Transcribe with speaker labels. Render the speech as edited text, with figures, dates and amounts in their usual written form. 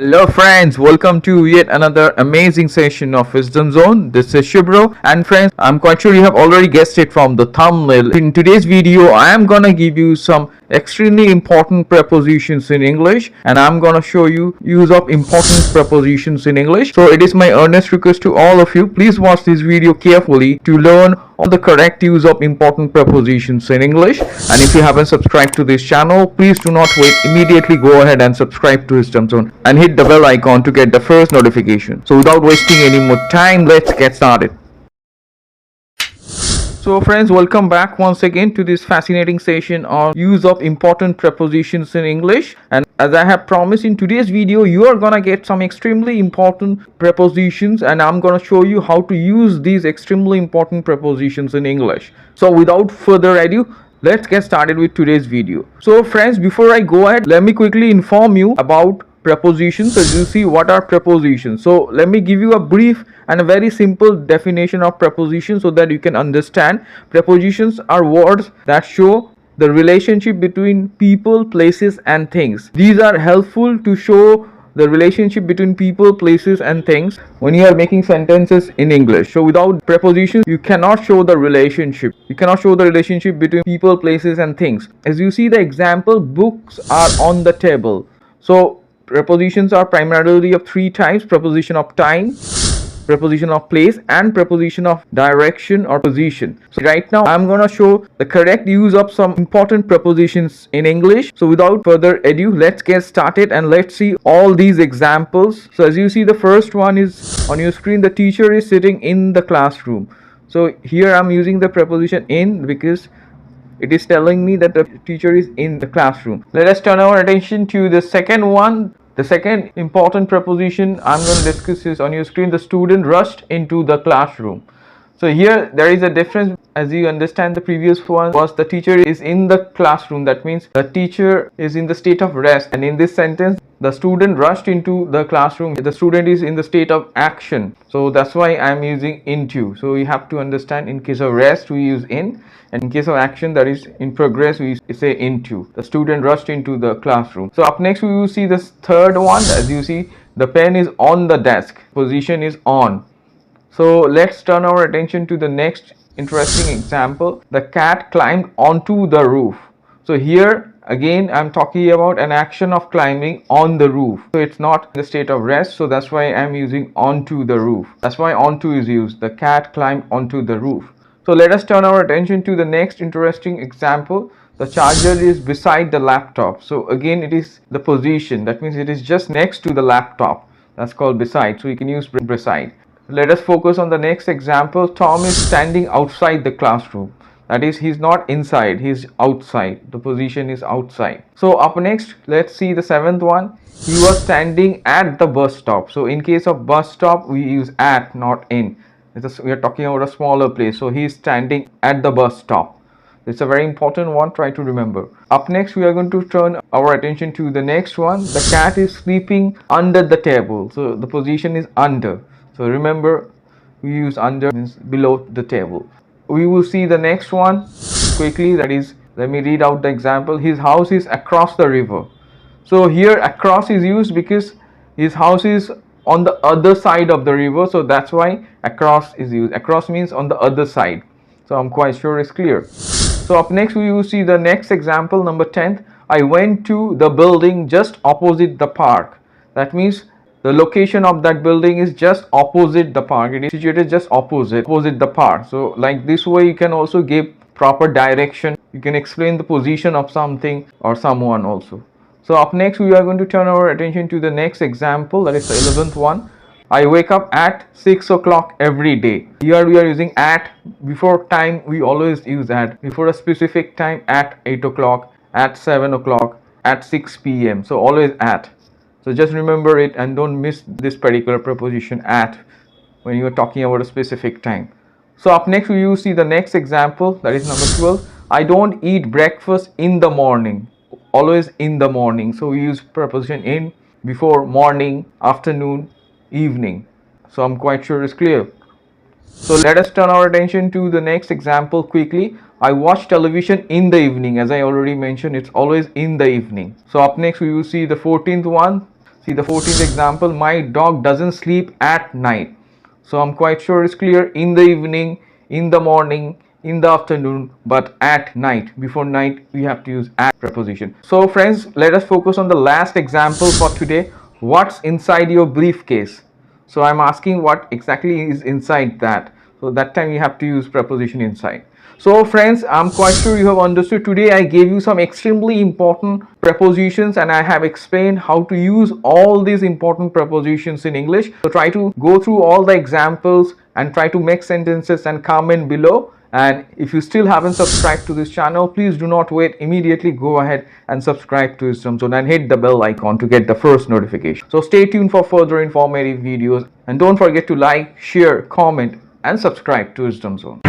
Speaker 1: Hello friends, welcome to yet another amazing session of Wisdom Zone. This is Shubro, and friends, I'm quite sure you have already guessed it from the thumbnail. In today's video, I am gonna give you some extremely important prepositions in English, and I'm gonna show you use of important prepositions in English. So it is my earnest request to all of you, please watch this video carefully to learn all the correct use of important prepositions in English. And if you haven't subscribed to this channel, please do not wait, immediately go ahead and subscribe to Wisdom Zone and hit the bell icon to get the first notification. So without wasting any more time, let's get started. So friends, welcome back once again to this fascinating session on use of important prepositions in English. And as I have promised, in today's video you are gonna get some extremely important prepositions, and I'm gonna show you how to use these extremely important prepositions in English. So without further ado, let's get started with today's video. So friends, before I go ahead, let me quickly inform you about prepositions. As you see, what are prepositions? So let me give you a brief and a very simple definition of prepositions so that you can understand. Prepositions are words that show the relationship between people, places and things. These are helpful to show the relationship between people, places and things when you are making sentences in English. So without prepositions, you cannot show the relationship. You cannot show the relationship between people, places and things. As you see the example, books are on the table. So prepositions are primarily of three types: preposition of time, preposition of place and preposition of direction or position. So right now I'm gonna show the correct use of some important prepositions in English. So without further ado, let's get started and let's see all these examples. So as you see, the first one is on your screen. The teacher is sitting in the classroom. So here I'm using the preposition in because it is telling me that the teacher is in the classroom. Let us turn our attention to the second one. The second important preposition I'm going to discuss is on your screen. The student rushed into the classroom. So here there is a difference. As you understand, the previous one was the teacher is in the classroom. That means the teacher is in the state of rest, and in this sentence the student rushed into the classroom. The student is in the state of action. So that's why I'm using into. So you have to understand, in case of rest we use in, and in case of action, that is in progress, we say into. The student rushed into the classroom. So up next we will see this third one. As you see, the pen is on the desk. Position is on. So let's turn our attention to the next interesting example. The cat climbed onto the roof. So here again I'm talking about an action of climbing on the roof. So it's not in the state of rest, so that's why I'm using onto the roof. That's why onto is used. The cat climbed onto the roof. So let us turn our attention to the next interesting example. The charger is beside the laptop. So again it is the position. That means it is just next to the laptop. That's called beside. So you can use beside. Let us focus on the next example. Tom is standing outside the classroom. That is, he's not inside, he's outside. The position is outside. So up next, let's see the seventh one. He was standing at the bus stop. So in case of bus stop, we use at, not in. We are talking about a smaller place. So he is standing at the bus stop. It's a very important one, try to remember. Up next, we are going to turn our attention to the next one. The cat is sleeping under the table. So the position is under. So remember, we use under, means below the table. We will see the next one quickly. That is, let me read out the example. His house is across the river. So here across is used because his house is on the other side of the river. So that's why across is used. Across means on the other side. So I'm quite sure it's clear. So up next we will see the next example, number 10. I went to the building just opposite the park. That means the location of that building is just opposite the park. It is situated just opposite the park. So like this way you can also give proper direction. You can explain the position of something or someone also. So up next we are going to turn our attention to the next example. That is the 11th one. I wake up at 6 o'clock every day. Here we are using at. Before time we always use at. Before a specific time, at 8 o'clock, at 7 o'clock, at 6 p.m. So always at. So just remember it and don't miss this particular preposition at when you are talking about a specific time. So up next we will see the next example. That is number 12. I don't eat breakfast in the morning. Always in the morning. So we use preposition in before morning, afternoon, evening. So I'm quite sure it's clear. So let us turn our attention to the next example quickly. I watch television in the evening. As I already mentioned, it's always in the evening. So up next we will see the 14th one. See the 14th example, my dog doesn't sleep at night. So I'm quite sure it's clear, in the evening, in the morning, in the afternoon, but at night. Before night, we have to use at preposition. So friends, let us focus on the last example for today. What's inside your briefcase? So I'm asking what exactly is inside that. So that time you have to use preposition inside. So friends, I'm quite sure you have understood. Today I gave you some extremely important prepositions and I have explained how to use all these important prepositions in English. So try to go through all the examples and try to make sentences and comment below. And if you still haven't subscribed to this channel, please do not wait. Immediately go ahead and subscribe to Wisdom Zone and hit the bell icon to get the first notification. So stay tuned for further informative videos and don't forget to like, share, comment and subscribe to Wisdom Zone.